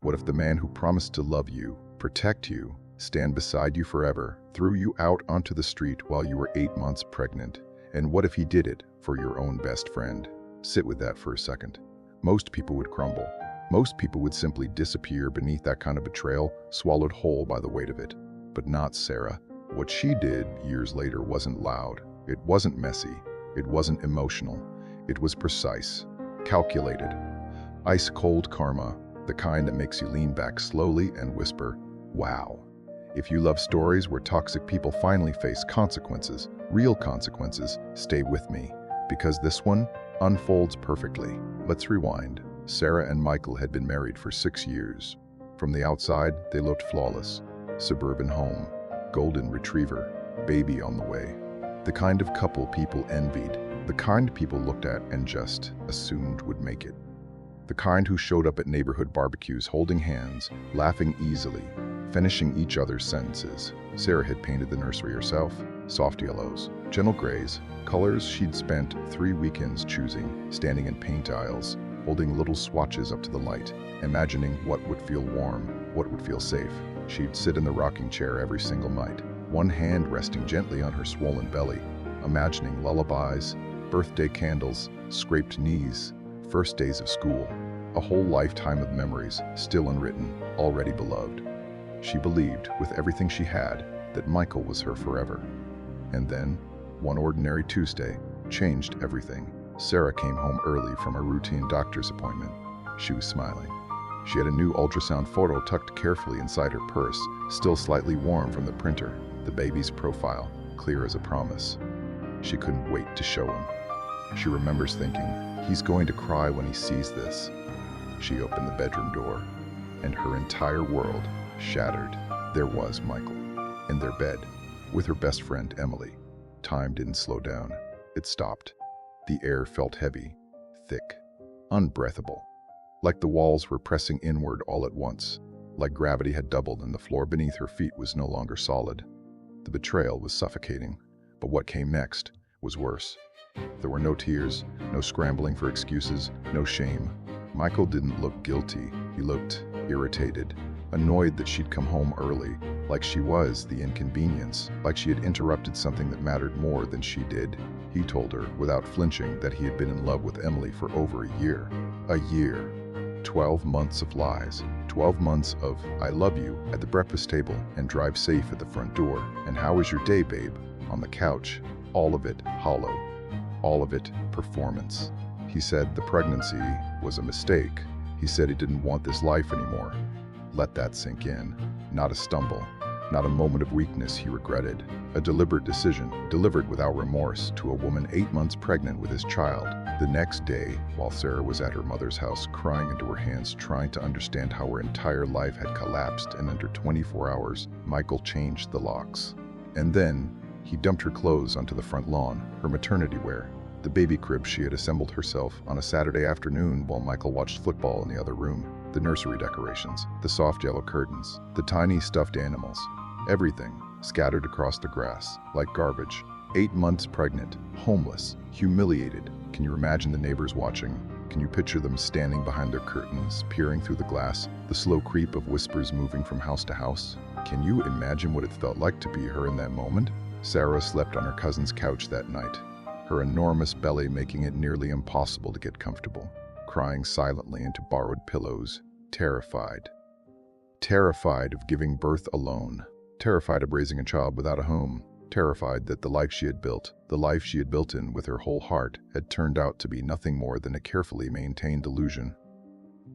What if the man who promised to love you, protect you, stand beside you forever, threw you out onto the street while you were 8 months pregnant? And what if he did it for your own best friend? Sit with that for a second. Most people would crumble. Most people would simply disappear beneath that kind of betrayal, swallowed whole by the weight of it. But not Sarah. What she did years later wasn't loud. It wasn't messy. It wasn't emotional. It was precise, calculated. Ice-cold karma, the kind that makes you lean back slowly and whisper, wow. If you love stories where toxic people finally face consequences, real consequences, stay with me, because this one unfolds perfectly. Let's rewind. Sarah and Michael had been married for 6 years. From the outside, they looked flawless. Suburban home, golden retriever, baby on the way. The kind of couple people envied, the kind people looked at and just assumed would make it. The kind who showed up at neighborhood barbecues holding hands, laughing easily, finishing each other's sentences. Sarah had painted the nursery herself, soft yellows, gentle grays, colors she'd spent 3 weekends choosing, standing in paint aisles, holding little swatches up to the light, imagining what would feel warm, what would feel safe. She'd sit in the rocking chair every single night, one hand resting gently on her swollen belly, imagining lullabies, birthday candles, scraped knees, first days of school, a whole lifetime of memories, still unwritten, already beloved. She believed, with everything she had, that Michael was her forever. And then, one ordinary Tuesday, changed everything. Sarah came home early from a routine doctor's appointment. She was smiling. She had a new ultrasound photo tucked carefully inside her purse, still slightly warm from the printer, the baby's profile, clear as a promise. She couldn't wait to show him. She remembers thinking, he's going to cry when he sees this. She opened the bedroom door, and her entire world shattered. There was Michael, in their bed, with her best friend Emily. Time didn't slow down. It stopped. The air felt heavy, thick, unbreathable. Like the walls were pressing inward all at once. Like gravity had doubled and the floor beneath her feet was no longer solid. The betrayal was suffocating, but what came next was worse. There were no tears, no scrambling for excuses, no shame. Michael didn't look guilty. He looked irritated, annoyed that she'd come home early, like she was the inconvenience, like she had interrupted something that mattered more than she did. He told her, without flinching, that he had been in love with Emily for over a year. A year. 12 months of lies. 12 months of, I love you, at the breakfast table, and drive safe at the front door. And how was your day, babe? On the couch. All of it hollow. All of it performance. He said the pregnancy was a mistake. He said he didn't want this life anymore. Let that sink in. Not a stumble. Not a moment of weakness he regretted. A deliberate decision, delivered without remorse, to a woman 8 months pregnant with his child. The next day, while Sarah was at her mother's house crying into her hands, trying to understand how her entire life had collapsed, and under 24 hours, Michael changed the locks. And then, he dumped her clothes onto the front lawn, her maternity wear, the baby crib she had assembled herself on a Saturday afternoon while Michael watched football in the other room, the nursery decorations, the soft yellow curtains, the tiny stuffed animals, everything scattered across the grass like garbage. 8 months pregnant, homeless, humiliated. Can you imagine the neighbors watching? Can you picture them standing behind their curtains, peering through the glass, the slow creep of whispers moving from house to house? Can you imagine what it felt like to be her in that moment? Sarah slept on her cousin's couch that night, her enormous belly making it nearly impossible to get comfortable, crying silently into borrowed pillows, terrified. Terrified of giving birth alone, terrified of raising a child without a home, terrified that the life she had built, the life she had built in with her whole heart, had turned out to be nothing more than a carefully maintained illusion.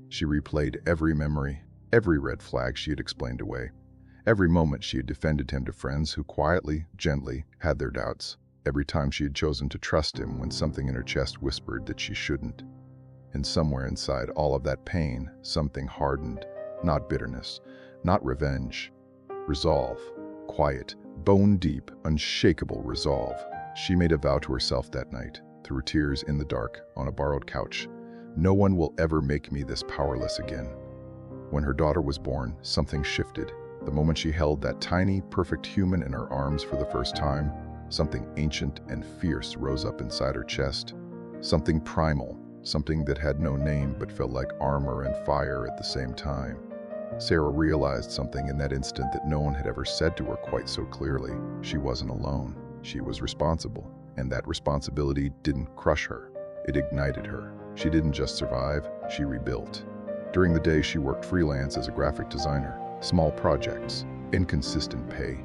She replayed every memory, every red flag she had explained away, every moment she had defended him to friends who quietly, gently, had their doubts, every time she had chosen to trust him when something in her chest whispered that she shouldn't. And somewhere inside all of that pain, something hardened, not bitterness, not revenge, resolve, quiet, bone-deep, unshakable resolve. She made a vow to herself that night, through tears in the dark, on a borrowed couch. No one will ever make me this powerless again. When her daughter was born, something shifted. The moment she held that tiny, perfect human in her arms for the first time, something ancient and fierce rose up inside her chest. Something primal, something that had no name but felt like armor and fire at the same time. Sarah realized something in that instant that no one had ever said to her quite so clearly. She wasn't alone. She was responsible, and that responsibility didn't crush her. It ignited her. She didn't just survive, she rebuilt. During the day, she worked freelance as a graphic designer. Small projects, inconsistent pay,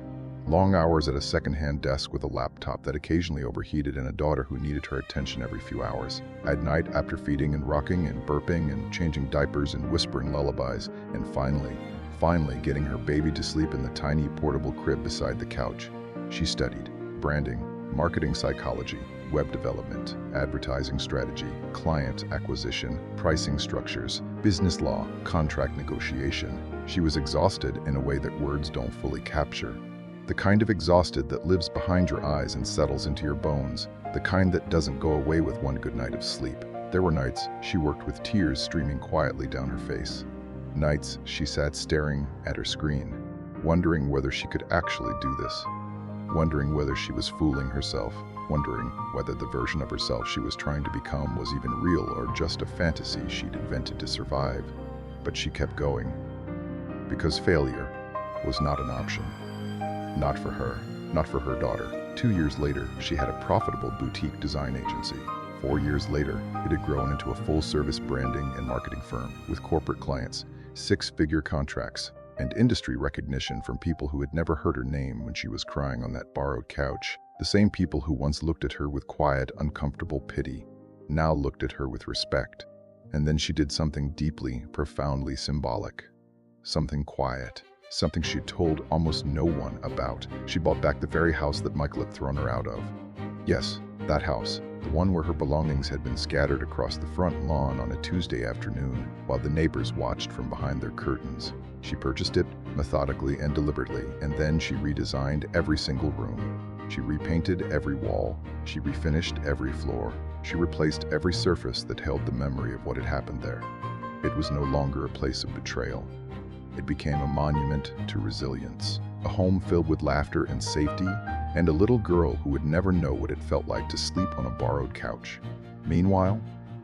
long hours at a second-hand desk with a laptop that occasionally overheated, and a daughter who needed her attention every few hours. At night, after feeding and rocking and burping and changing diapers and whispering lullabies, and finally getting her baby to sleep in the tiny portable crib beside the couch, she studied branding, marketing psychology, web development, advertising strategy, client acquisition, pricing structures, business law, contract negotiation. She was exhausted in a way that words don't fully capture. The kind of exhausted that lives behind your eyes and settles into your bones, the kind that doesn't go away with one good night of sleep. There were nights she worked with tears streaming quietly down her face. Nights she sat staring at her screen, wondering whether she could actually do this, wondering whether she was fooling herself, wondering whether the version of herself she was trying to become was even real or just a fantasy she'd invented to survive. But she kept going, because failure was not an option. Not for her, not for her daughter. 2 years later, she had a profitable boutique design agency. 4 years later, it had grown into a full-service branding and marketing firm with corporate clients, 6-figure contracts, and industry recognition from people who had never heard her name when she was crying on that borrowed couch. The same people who once looked at her with quiet, uncomfortable pity, now looked at her with respect. And then she did something deeply, profoundly symbolic. Something quiet. Something she'd told almost no one about. She bought back the very house that Michael had thrown her out of. Yes, that house. The one where her belongings had been scattered across the front lawn on a Tuesday afternoon, while the neighbors watched from behind their curtains. She purchased it methodically and deliberately, and then she redesigned every single room. She repainted every wall. She refinished every floor. She replaced every surface that held the memory of what had happened there. It was no longer a place of betrayal. It became a monument to resilience, a home filled with laughter and safety, and a little girl who would never know what it felt like to sleep on a borrowed couch. Meanwhile,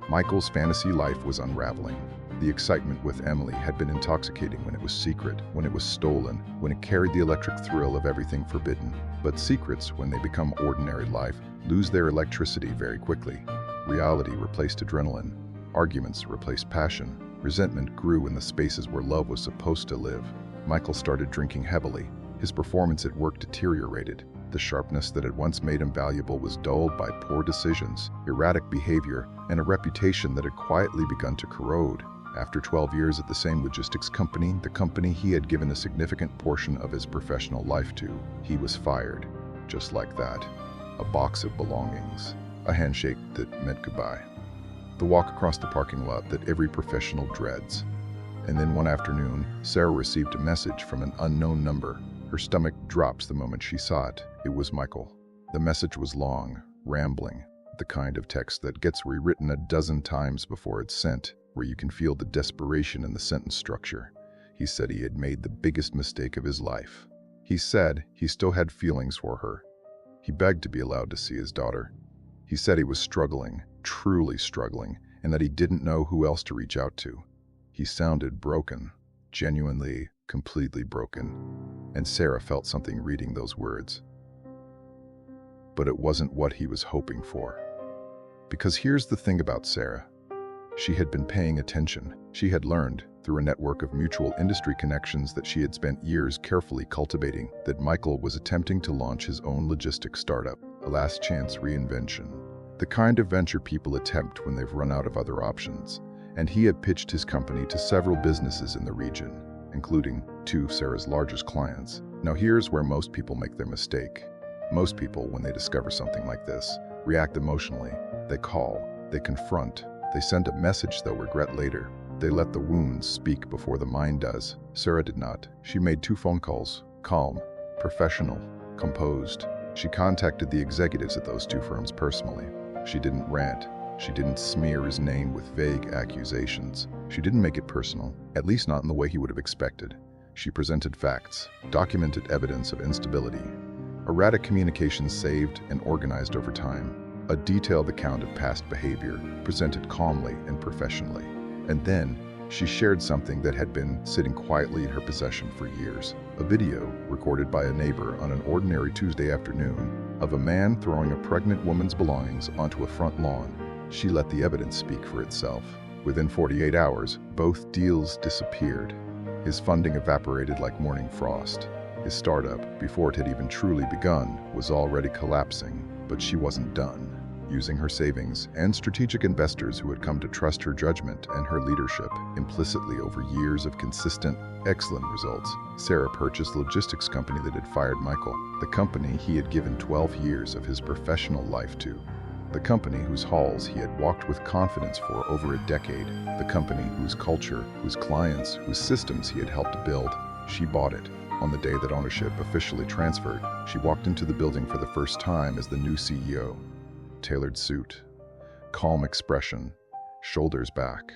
Michael's fantasy life was unraveling. The excitement with Emily had been intoxicating when it was secret, when it was stolen, when it carried the electric thrill of everything forbidden. But secrets, when they become ordinary life, lose their electricity very quickly. Reality replaced adrenaline. Arguments replaced passion. Resentment grew in the spaces where love was supposed to live. Michael started drinking heavily. His performance at work deteriorated. The sharpness that had once made him valuable was dulled by poor decisions, erratic behavior, and a reputation that had quietly begun to corrode. After 12 years at the same logistics company, the company he had given a significant portion of his professional life to, he was fired. Just like that. A box of belongings. A handshake that meant goodbye. The walk across the parking lot that every professional dreads. And then one afternoon, Sarah received a message from an unknown number. Her stomach dropped the moment she saw it. It was Michael. The message was long, rambling, the kind of text that gets rewritten a dozen times before it's sent, where you can feel the desperation in the sentence structure. He said he had made the biggest mistake of his life. He said he still had feelings for her. He begged to be allowed to see his daughter. He said he was struggling, truly struggling, and that he didn't know who else to reach out to. He sounded broken, genuinely, completely broken, and Sarah felt something reading those words. But it wasn't what he was hoping for. Because here's the thing about Sarah. She had been paying attention. She had learned, through a network of mutual industry connections that she had spent years carefully cultivating, that Michael was attempting to launch his own logistics startup, a last-chance reinvention. The kind of venture people attempt when they've run out of other options. And he had pitched his company to several businesses in the region, including 2 of Sarah's largest clients. Now here's where most people make their mistake. Most people, when they discover something like this, react emotionally. They call, they confront, they send a message they'll regret later. They let the wounds speak before the mind does. Sarah did not. She made 2 phone calls, calm, professional, composed. She contacted the executives at those 2 firms personally. She didn't rant. She didn't smear his name with vague accusations. She didn't make it personal, at least not in the way he would have expected. She presented facts, documented evidence of instability, erratic communications saved and organized over time, a detailed account of past behavior, presented calmly and professionally. And then, She shared something that had been sitting quietly in her possession for years. A video recorded by a neighbor on an ordinary Tuesday afternoon of a man throwing a pregnant woman's belongings onto a front lawn. She let the evidence speak for itself. Within 48 hours, both deals disappeared. His funding evaporated like morning frost. His startup, before it had even truly begun, was already collapsing, but she wasn't done. Using her savings and strategic investors who had come to trust her judgment and her leadership implicitly over years of consistent, excellent results, Sarah purchased the logistics company that had fired Michael, the company he had given 12 years of his professional life to. The company whose halls he had walked with confidence for over a decade, the company whose culture, whose clients, whose systems he had helped build. She bought it. On the day that ownership officially transferred, she walked into the building for the first time as the new CEO. Tailored suit, calm expression, shoulders back,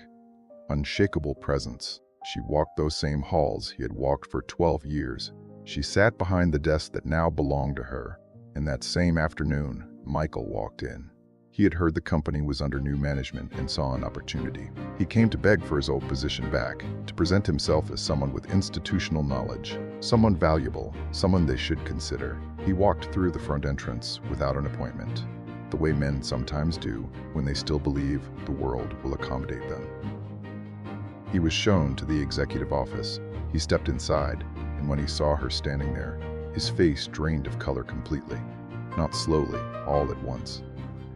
unshakable presence. She walked those same halls he had walked for 12 years. She sat behind the desk that now belonged to her. And that same afternoon, Michael walked in. He had heard the company was under new management and saw an opportunity. He came to beg for his old position back, to present himself as someone with institutional knowledge, someone valuable, someone they should consider. He walked through the front entrance without an appointment, the way men sometimes do when they still believe the world will accommodate them. He was shown to the executive office. He stepped inside, and when he saw her standing there, his face drained of color completely, not slowly, all at once.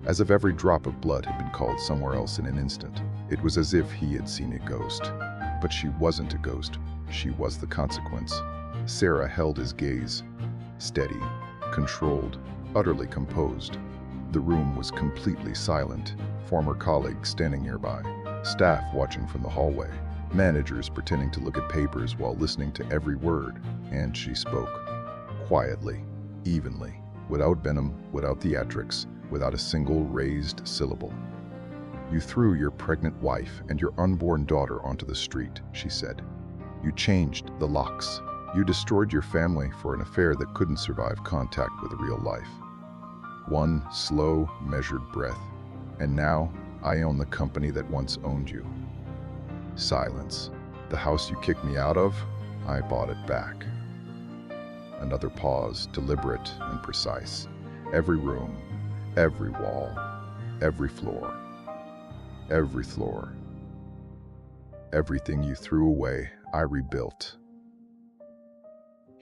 As if every drop of blood had been called somewhere else in an instant. It was as if he had seen a ghost. But she wasn't a ghost. She was the consequence. Sarah held his gaze, steady, controlled, utterly composed. The room was completely silent. Former colleagues standing nearby, staff watching from the hallway, managers pretending to look at papers while listening to every word. And she spoke, quietly, evenly, without venom, without theatrics, without a single raised syllable. "You threw your pregnant wife and your unborn daughter onto the street," she said. "You changed the locks. You destroyed your family for an affair that couldn't survive contact with real life." One slow, measured breath. "And now, I own the company that once owned you." Silence. "The house you kicked me out of, I bought it back." Another pause, deliberate and precise. Every room, every wall, every floor, everything you threw away, I rebuilt.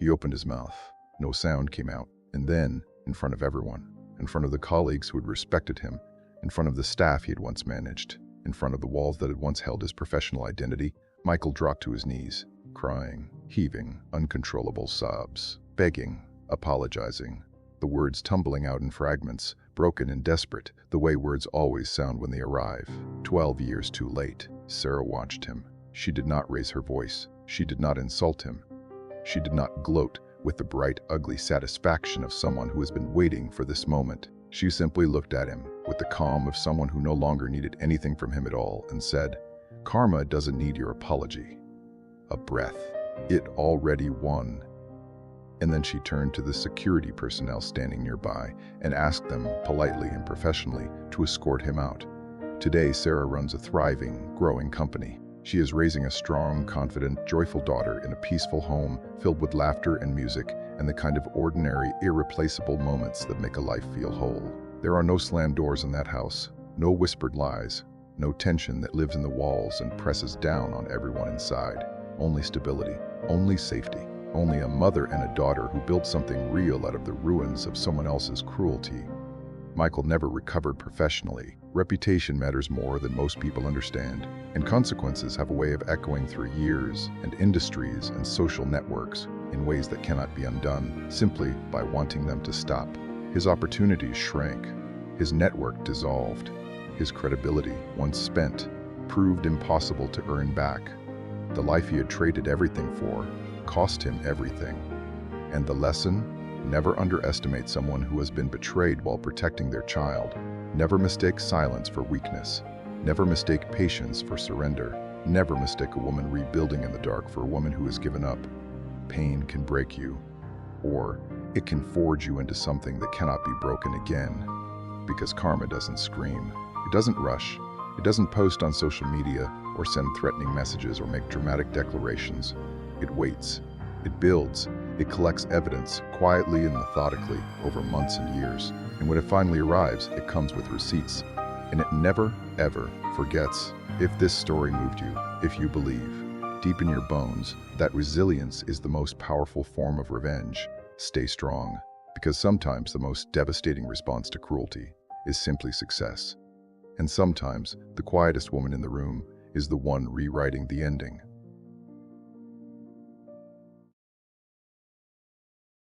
He opened his mouth. No sound came out. And then, in front of everyone, in front of the colleagues who had respected him, in front of the staff he had once managed, in front of the walls that had once held his professional identity, Michael dropped to his knees, crying, heaving, uncontrollable sobs, begging, apologizing, the words tumbling out in fragments, broken and desperate, the way words always sound when they arrive. 12 years too late. Sarah watched him. She did not raise her voice. She did not insult him. She did not gloat with the bright, ugly satisfaction of someone who has been waiting for this moment. She simply looked at him with the calm of someone who no longer needed anything from him at all and said, "Karma doesn't need your apology." A breath. It already won. And then she turned to the security personnel standing nearby and asked them, politely and professionally, to escort him out. Today, Sarah runs a thriving, growing company. She is raising a strong, confident, joyful daughter in a peaceful home filled with laughter and music and the kind of ordinary, irreplaceable moments that make a life feel whole. There are no slammed doors in that house, no whispered lies, no tension that lives in the walls and presses down on everyone inside. Only stability, only safety. Only a mother and a daughter who built something real out of the ruins of someone else's cruelty. Michael never recovered professionally. Reputation matters more than most people understand, and consequences have a way of echoing through years and industries and social networks in ways that cannot be undone simply by wanting them to stop. His opportunities shrank. His network dissolved. His credibility, once spent, proved impossible to earn back. The life he had traded everything for cost him everything. And the lesson? Never underestimate someone who has been betrayed while protecting their child. Never mistake silence for weakness. Never mistake patience for surrender. Never mistake a woman rebuilding in the dark for a woman who has given up. Pain can break you, or it can forge you into something that cannot be broken again. Because karma doesn't scream. It doesn't rush. It doesn't post on social media or send threatening messages or make dramatic declarations. It waits. It builds. It collects evidence quietly and methodically over months and years. And when it finally arrives, it comes with receipts. And it never, ever forgets. If this story moved you, if you believe, deep in your bones, that resilience is the most powerful form of revenge, stay strong. Because sometimes the most devastating response to cruelty is simply success. And sometimes the quietest woman in the room is the one rewriting the ending.